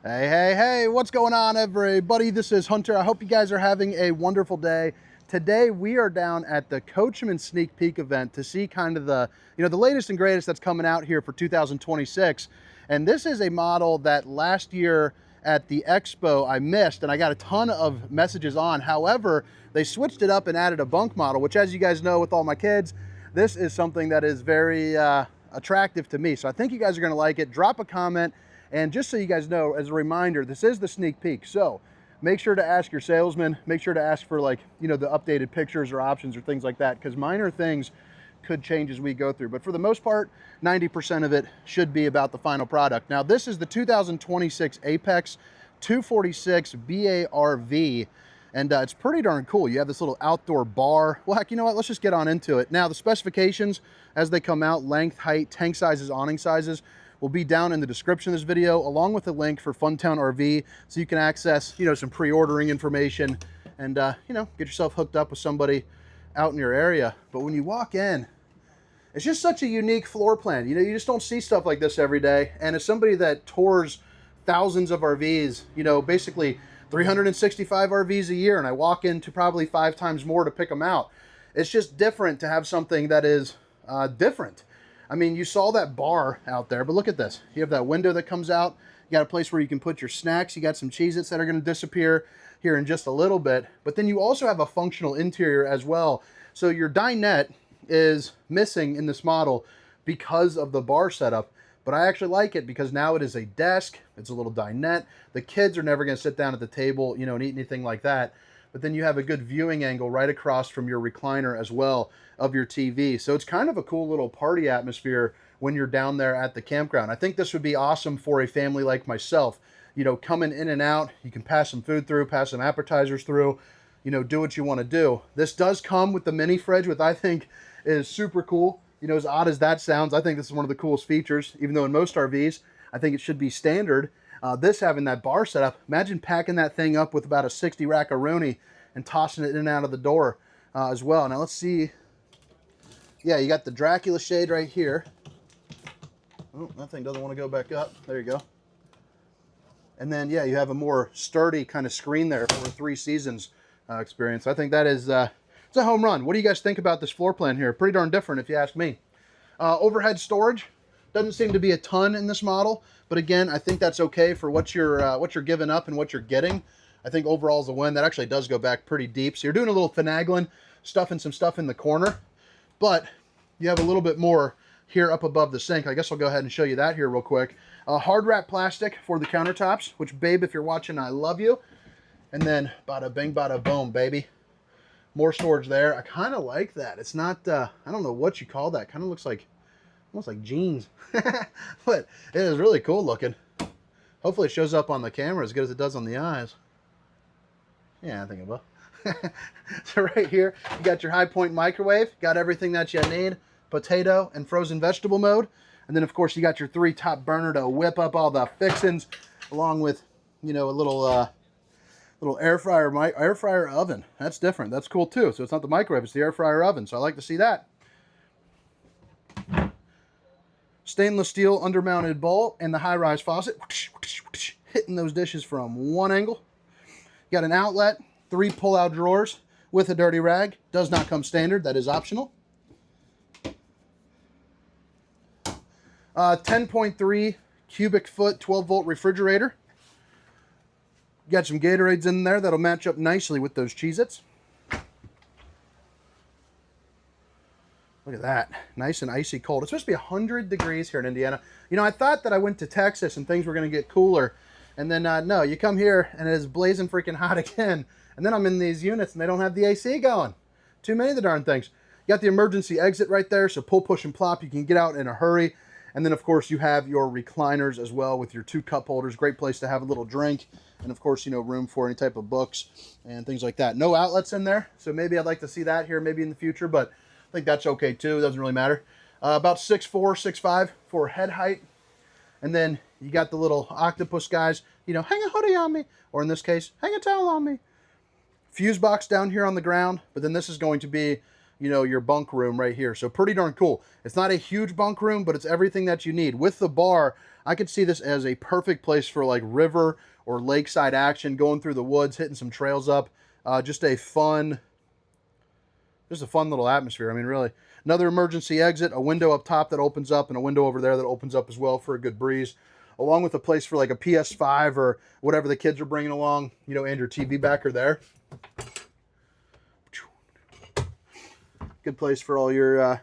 Hey, hey, hey, what's going on, everybody? This is Hunter. I hope you guys are having a wonderful day. Today, we are down at the Coachman Sneak Peek event to see kind of the latest and greatest that's coming out here for 2026. And this is a model that last year at the expo I missed, and I got a ton of messages on. However, they switched it up and added a bunk model, which, as you guys know, with all my kids, this is something that is very attractive to me. So I think you guys are going to like it. Drop a comment. And just so you guys know, as a reminder, this is the sneak peek. So make sure to ask your salesman, make sure to ask for the updated pictures or options or things like that, because minor things could change as we go through. But for the most part, 90% of it should be about the final product. Now, this is the 2026 Apex 246 BARV. And it's pretty darn cool. You have this little outdoor bar. Well, heck, you know what? Let's just get on into it. Now, the specifications as they come out, length, height, tank sizes, awning sizes, will be down in the description of this video, along with a link for Funtown RV, so you can access, some pre-ordering information and, get yourself hooked up with somebody out in your area. But when you walk in, it's just such a unique floor plan. You just don't see stuff like this every day. And as somebody that tours thousands of RVs, basically 365 RVs a year, and I walk into probably 5 times more to pick them out, it's just different to have something that is different. I mean, you saw that bar out there, but look at this. You have that window that comes out. You got a place where you can put your snacks. You got some Cheez-Its that are going to disappear here in just a little bit. But then you also have a functional interior as well. So your dinette is missing in this model because of the bar setup. But I actually like it because now it is a desk. It's a little dinette. The kids are never going to sit down at the table, and eat anything like that. But then you have a good viewing angle right across from your recliner as well of your TV. So it's kind of a cool little party atmosphere when you're down there at the campground. I think this would be awesome for a family like myself. Coming in and out, you can pass some food through, pass some appetizers through, do what you want to do. This does come with the mini fridge, which I think is super cool. As odd as that sounds, I think this is one of the coolest features, even though in most RVs, I think it should be standard. This having that bar setup, imagine packing that thing up with about a 60 rack-a-rooney and tossing it in and out of the door as well. Now let's see. Yeah, you got the Dracula shade right here. Oh, that thing doesn't want to go back up. There you go. And then, yeah, you have a more sturdy kind of screen there for a 3 Seasons experience. I think that is it's a home run. What do you guys think about this floor plan here? Pretty darn different if you ask me. Overhead storage. Doesn't seem to be a ton in this model, but again, I think that's okay for what you're giving up and what you're getting. I think overall is a win. That actually does go back pretty deep. So you're doing a little finagling, stuffing some stuff in the corner, but you have a little bit more here up above the sink. I guess I'll go ahead and show you that here real quick. Hard wrap plastic for the countertops, which, babe, if you're watching, I love you. And then bada bing, bada boom, baby. More storage there. I kind of like that. It's not, I don't know what you call that. Kind of looks like almost like jeans. But it is really cool looking. Hopefully it shows up on the camera as good as it does on the eyes. Yeah, I think it will. So right here, you got your high point microwave. Got everything that you need. Potato and frozen vegetable mode. And then, of course, you got your 3 top burner to whip up all the fixins, along with, a little air fryer oven. That's different. That's cool too. So it's not the microwave, it's the air fryer oven. So I like to see that. Stainless steel undermounted bowl and the high-rise faucet, hitting those dishes from one angle. You got an outlet, 3 pull-out drawers with a dirty rag. Does not come standard. That is optional. 10.3 cubic foot 12-volt refrigerator. You got some Gatorades in there that'll match up nicely with those Cheez-Its. Look at that. Nice and icy cold. It's supposed to be 100 degrees here in Indiana. I thought that I went to Texas and things were going to get cooler. And then, no, you come here and it is blazing freaking hot again. And then I'm in these units and they don't have the AC going. Too many of the darn things. You got the emergency exit right there. So pull, push, and plop. You can get out in a hurry. And then, of course, you have your recliners as well with your 2 cup holders. Great place to have a little drink. And, of course, room for any type of books and things like that. No outlets in there. So maybe I'd like to see that here maybe in the future. But I think that's okay too. It doesn't really matter. About 6'4", 6'5" for head height. And then you got the little octopus guys, hang a hoodie on me. Or in this case, hang a towel on me. Fuse box down here on the ground. But then this is going to be you know, your bunk room right here. So pretty darn cool. It's not a huge bunk room, but it's everything that you need. With the bar, I could see this as a perfect place for like river or lakeside action, going through the woods, hitting some trails up. Just a fun little atmosphere. I mean, really. Another emergency exit, a window up top that opens up, and a window over there that opens up as well for a good breeze, along with a place for like a PS5 or whatever the kids are bringing along, you know, and your TV backer there. Good place for all your,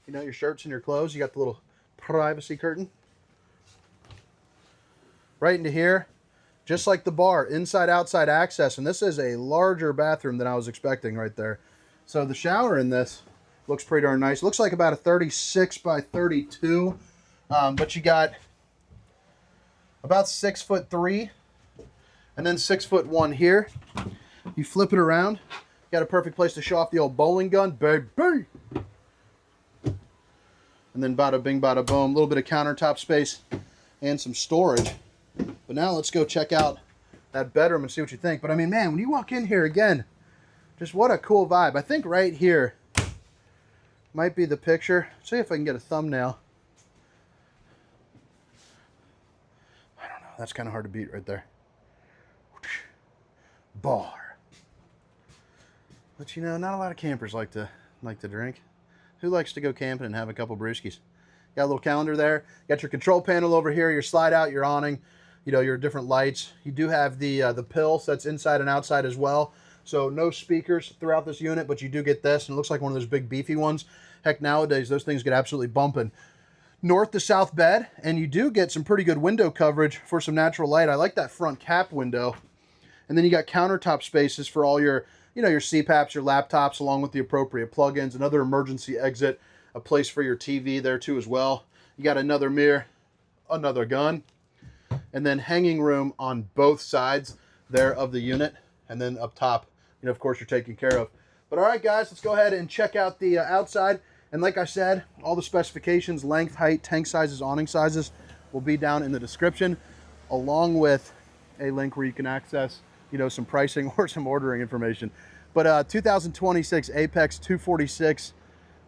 you know, your shirts and your clothes. You got the little privacy curtain. Right into here, just like the bar, inside-outside access. And this is a larger bathroom than I was expecting right there. So the shower in this looks pretty darn nice. Looks like about a 36 by 32, but you got about 6'3", and then 6'1" here. You flip it around, got a perfect place to show off the old bowling gun, baby. And then bada bing, bada boom, a little bit of countertop space and some storage. But now let's go check out that bedroom and see what you think. But I mean, man, when you walk in here again, just what a cool vibe. I think right here might be the picture. Let's see if I can get a thumbnail. I don't know. That's kind of hard to beat right there. Bar. But you know, not a lot of campers like to drink. Who likes to go camping and have a couple brewskis? Got a little calendar there. Got your control panel over here, your slide out, your awning, you know, your different lights. You do have the pill, so that's inside and outside as well. So no speakers throughout this unit, but you do get this, and it looks like one of those big beefy ones. Heck, nowadays those things get absolutely bumping. North to south bed, and you do get some pretty good window coverage for some natural light. I like that front cap window. And then you got countertop spaces for all your, you know, your CPAPs, your laptops, along with the appropriate plugins. Another emergency exit, a place for your TV there too as well. You got another mirror, another gun, and then hanging room on both sides there of the unit. And then up top, you know, of course, you're taken care of. But all right, guys, let's go ahead and check out the outside. And like I said, all the specifications, length, height, tank sizes, awning sizes will be down in the description, along with a link where you can access, you know, some pricing or some ordering information. But 2026 Apex 246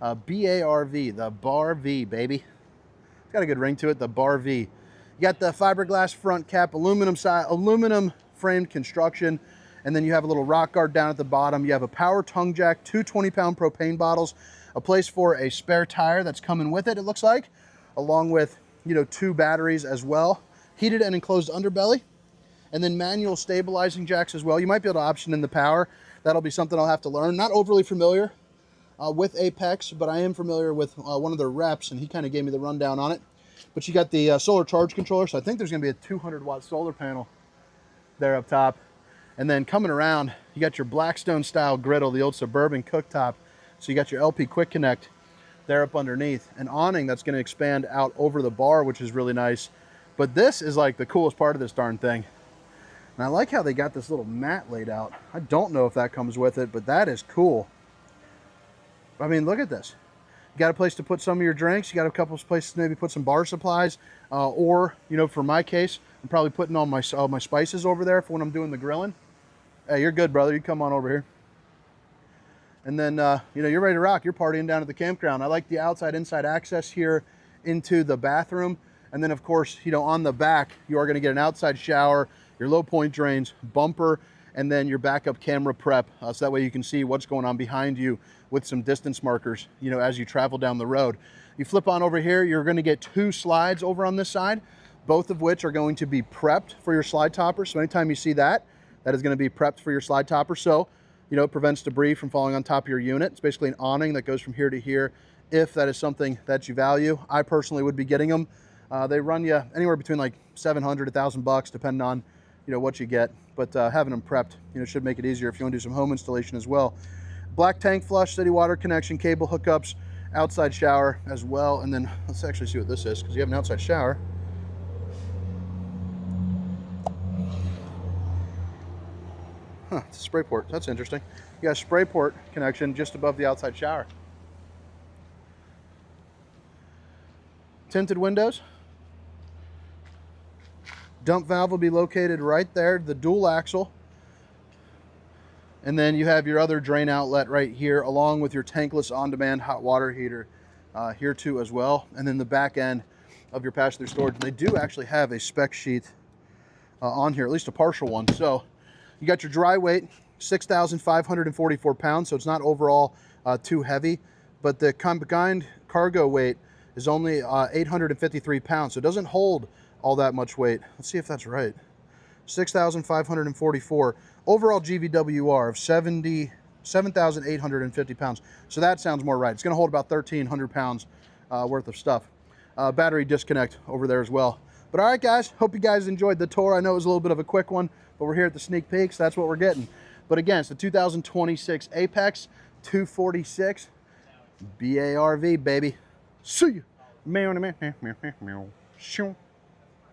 BARV, the Bar V, baby. It's got a good ring to it, the Bar V. You got the fiberglass front cap, aluminum framed construction, and then you have a little rock guard down at the bottom. You have a power tongue jack, two 20-pound propane bottles, a place for a spare tire that's coming with it, it looks like, along with, you know, 2 batteries as well, heated and enclosed underbelly, and then manual stabilizing jacks as well. You might be able to option in the power. That'll be something I'll have to learn. Not overly familiar with Apex, but I am familiar with one of their reps, and he kind of gave me the rundown on it. But you got the solar charge controller, so I think there's going to be a 200-watt solar panel there up top. And then coming around, you got your Blackstone style griddle, the old Suburban cooktop. So you got your LP Quick Connect there up underneath. An awning that's going to expand out over the bar, which is really nice. But this is like the coolest part of this darn thing. And I like how they got this little mat laid out. I don't know if that comes with it, but that is cool. I mean, look at this. You got a place to put some of your drinks. You got a couple of places to maybe put some bar supplies. Or, you know, for my case, I'm probably putting all my spices over there for when I'm doing the grilling. Hey, you're good, brother. You come on over here. And then, you know, you're ready to rock. You're partying down at the campground. I like the outside-inside access here into the bathroom. And then, of course, you know, on the back, you are going to get an outside shower, your low point drains, bumper, and then your backup camera prep. So that way you can see what's going on behind you with some distance markers, you know, as you travel down the road. You flip on over here, you're going to get 2 slides over on this side, both of which are going to be prepped for your slide topper. So anytime you see that, that is going to be prepped for your slide topper. So, you know, it prevents debris from falling on top of your unit. It's basically an awning that goes from here to here if that is something that you value. I personally would be getting them. They run you anywhere between like $700, $1,000, depending on, you know, what you get. But having them prepped, you know, should make it easier if you want to do some home installation as well. Black tank flush, city water connection, cable hookups, outside shower as well. And then let's actually see what this is, because you have an outside shower. Huh, it's a spray port. That's interesting. You got a spray port connection just above the outside shower. Tinted windows. Dump valve will be located right there, the dual axle. And then you have your other drain outlet right here, along with your tankless on-demand hot water heater here too as well. And then the back end of your passenger storage. And they do actually have a spec sheet on here, at least a partial one. So you got your dry weight, 6,544 pounds. So it's not overall too heavy, but the combined cargo weight is only 853 pounds. So it doesn't hold all that much weight. Let's see if that's right. 6,544. Overall GVWR of 7,850 pounds. So that sounds more right. It's gonna hold about 1,300 pounds worth of stuff. Battery disconnect over there as well. But all right, guys, hope you guys enjoyed the tour. I know it was a little bit of a quick one, but we're here at the sneak peek, so that's what we're getting. But again, it's the 2026 Apex 246 BARV, baby. See you.